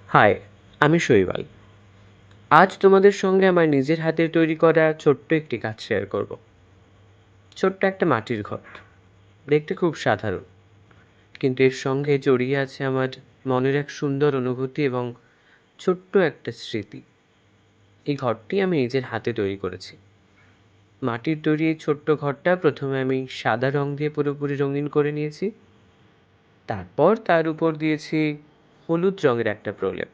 High, আমি শৈবাল। আজ তোমাদের সঙ্গে আমার নিজের হাতে তৈরি করা ছোট্ট একটি কাজ শেয়ার করব। ছোট্ট একটা মাটির ঘর। দেখতে খুব সাধারণ, কিন্তু এর সঙ্গে জড়িয়ে আছে আমার মনের এক সুন্দর অনুভূতি এবং ছোট্ট একটা স্মৃতি। এই ঘরটি আমি নিজের হাতে তৈরি করেছি। মাটির তৈরি এই ছোট্ট ঘরটা প্রথমে আমি সাদা রং দিয়ে পুরোপুরি রঙিন করে নিয়েছি। তারপর তার উপর দিয়েছি হলুদ রঙের একটা প্রলেপ।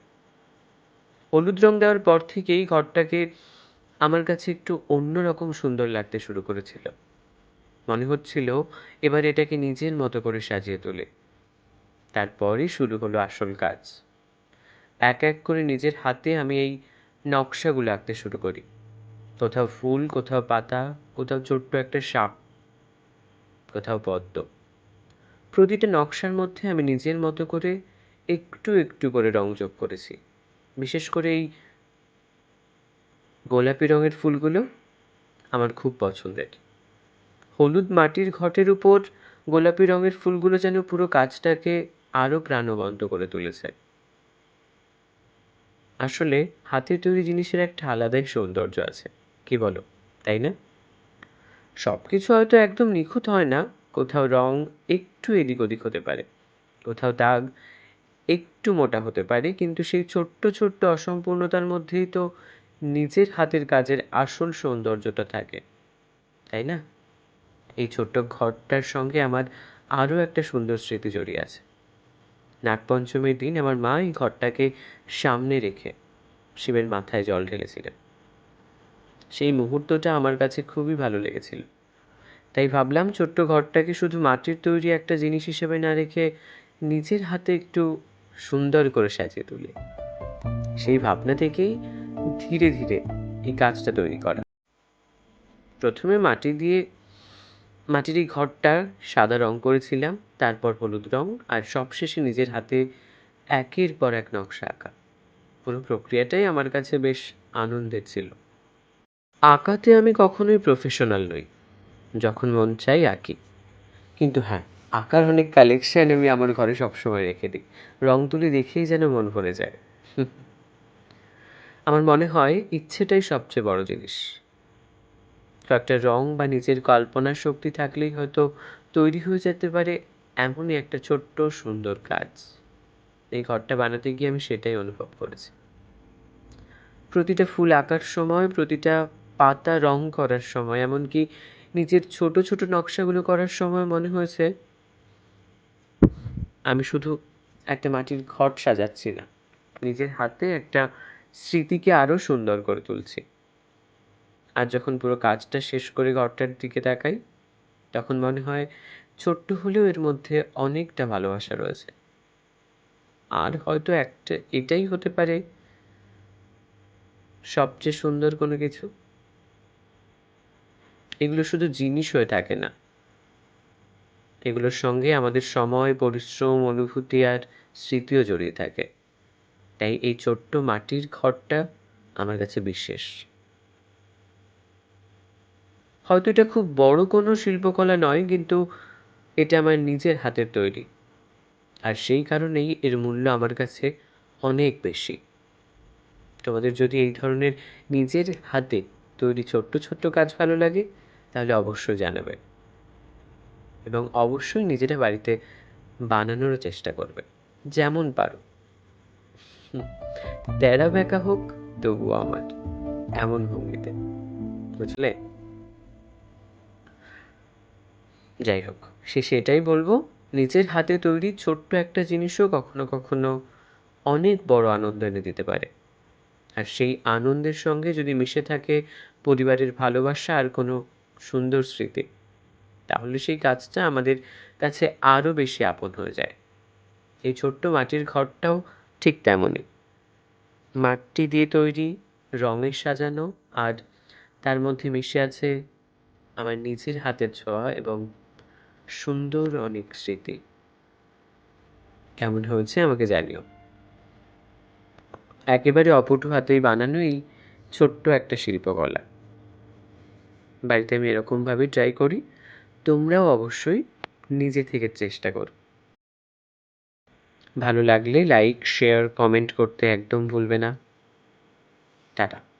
হলুদ রং দেওয়ার পর থেকেই ঘরটাকে আমার কাছে একটু অন্যরকম সুন্দর লাগতে শুরু করেছিল। মনে হচ্ছিল এবার এটাকে নিজের মতো করে সাজিয়ে তোলে। তারপরই শুরু হলো আসল কাজ। এক এক করে নিজের হাতে আমি এই নকশাগুলো আঁকতে শুরু করি। কোথাও ফুল, কোথাও পাতা, কোথাও ছোট্ট একটা সাপ, কোথাও পদ্ম। প্রতিটা নকশার মধ্যে আমি নিজের মতো করে একটু একটু করে রং যোগ করেছি। বিশেষ করে এই গোলাপি রঙের ফুলগুলো আমার খুব পছন্দের। হলুদ মাটির ঘটের উপর গোলাপি রঙের ফুলগুলো যেন পুরো কাজটাকে আরো প্রাণবন্ত করে তুলেছে। আসলে হাতে তৈরি জিনিসের একটা আলাদাই সৌন্দর্য আছে, কি বলো, তাই না? সবকিছু হয়তো একদম নিখুঁত হয় না। কোথাও রং একটু এদিক ওদিক হতে পারে, কোথাও দাগ একটু মোটা হতে পারে, কিন্তু সেই ছোট্ট ছোট্ট অসম্পূর্ণতার মধ্যেই তো নিজের হাতের কাজের আসল সৌন্দর্যটা থাকে, তাই না? এই ছোট্ট ঘরটার সঙ্গে আমার আরও একটা সুন্দর স্মৃতি জড়িয়ে আছে। নাগপঞ্চমীর দিন আমার মা এই ঘরটাকে সামনে রেখে শিবের মাথায় জল ঢেলেছিলেন। সেই মুহূর্তটা আমার কাছে খুবই ভালো লেগেছিল। তাই ভাবলাম ছোট্ট ঘরটাকে শুধু মাটির তৈরি একটা জিনিস হিসেবে না রেখে নিজের হাতে একটু সুন্দর করে সাজিয়ে তুলি। সেই ভাবনা থেকেই ধীরে ধীরে এই কাজটা তৈরি করা। প্রথমে মাটির এই ঘরটা সাদা রং করেছিলাম, তারপর হলুদ রং, আর সবশেষে নিজের হাতে একের পর এক নকশা আঁকা। পুরো প্রক্রিয়াটাই আমার কাছে বেশ আনন্দের ছিল। আঁকাতে আমি কখনোই প্রফেশনাল নই। যখন মন চাই আঁকি। কিন্তু হ্যাঁ, আঁকার অনেক কালেকশন আমি আমার ঘরে সবসময় রেখে দিই। রং তুলি দেখেই যেন মন ভরে যায়। আমার মনে হয় ইচ্ছেটাই সবচেয়ে বড় জিনিস। কয়েকটা রং বা নিজের কল্পনার শক্তি থাকলেই হয়তো তৈরি হয়ে যেতে পারে এমনই একটা ছোট্ট সুন্দর কাজ। এই ঘরটা বানাতে গিয়ে আমি সেটাই অনুভব করেছি। প্রতিটা ফুল আঁকার সময়, প্রতিটা পাতা রং করার সময়, এমনকি নিজের ছোট ছোট নকশাগুলো করার সময় মনে হয়েছে আমি শুধু একটা মাটির ঘট সাজাচ্ছি না, নিজের হাতে একটা স্মৃতিকে আরো সুন্দর করে তুলছি। আর যখন পুরো কাজটা শেষ করে ঘরটার দিকে তাকাই, তখন মনে হয় ছোট্ট হলেও এর মধ্যে অনেকটা ভালোবাসা রয়েছে। আর হয়তো এটাই হতে পারে সবচেয়ে সুন্দর কোনো কিছু। এগুলো শুধু জিনিস হয়ে থাকে না, এগুলোর সঙ্গে আমাদের সময়, পরিশ্রম, অনুভূতি আর স্মৃতিও জড়িয়ে থাকে। তাই এই ছোট্ট মাটির ঘরটা আমার কাছে বিশেষ। হয়তো এটা খুব বড় কোনো শিল্পকলা নয়, কিন্তু এটা আমার নিজের হাতের তৈরি। আর সেই কারণেই এর মূল্য আমার কাছে অনেক বেশি। তোমাদের যদি এই ধরনের নিজের হাতে তৈরি ছোট্ট ছোট্ট কাজ ভালো লাগে, তাহলে অবশ্যই জানাবে এবং অবশ্যই নিজেরা বাড়িতে বানানোরও চেষ্টা করবে, যেমন পারো। হুম, তেরা বেঁকা হোক তবুও আমার, এমন ভঙ্গিতে, বুঝলে? যাই হোক, শেষে এটাই বলবো, নিজের হাতে তৈরি ছোট্ট একটা জিনিসও কখনো কখনো অনেক বড় আনন্দ এনে দিতে পারে। আর সেই আনন্দের সঙ্গে যদি মিশে থাকে পরিবারের ভালোবাসা আর কোনো সুন্দর স্মৃতি, তাহলে সেই কাজটা আমাদের কাছে আরো বেশি আপন হয়ে যায়। এই ছোট্ট মাটির ঘরটাও ঠিক তেমনই। মাটি দিয়ে তৈরি, রঙের সাজানো, আর তার মধ্যে মিশে আছে আমার নিজের হাতের ছোঁয়া এবং সুন্দর অনেক স্মৃতি। কেমন হয়েছে আমাকে জানিও। একেবারে অপটু হাতেই বানানো এই ছোট্ট একটা শিল্পকলা। বাড়িতে আমি এরকমভাবেই ট্রাই করি। তোমরাও অবশ্যই নিজে থেকে চেষ্টা করো। ভালো লাগলে লাইক, শেয়ার, কমেন্ট করতে একদম ভুলবে না। টাটা।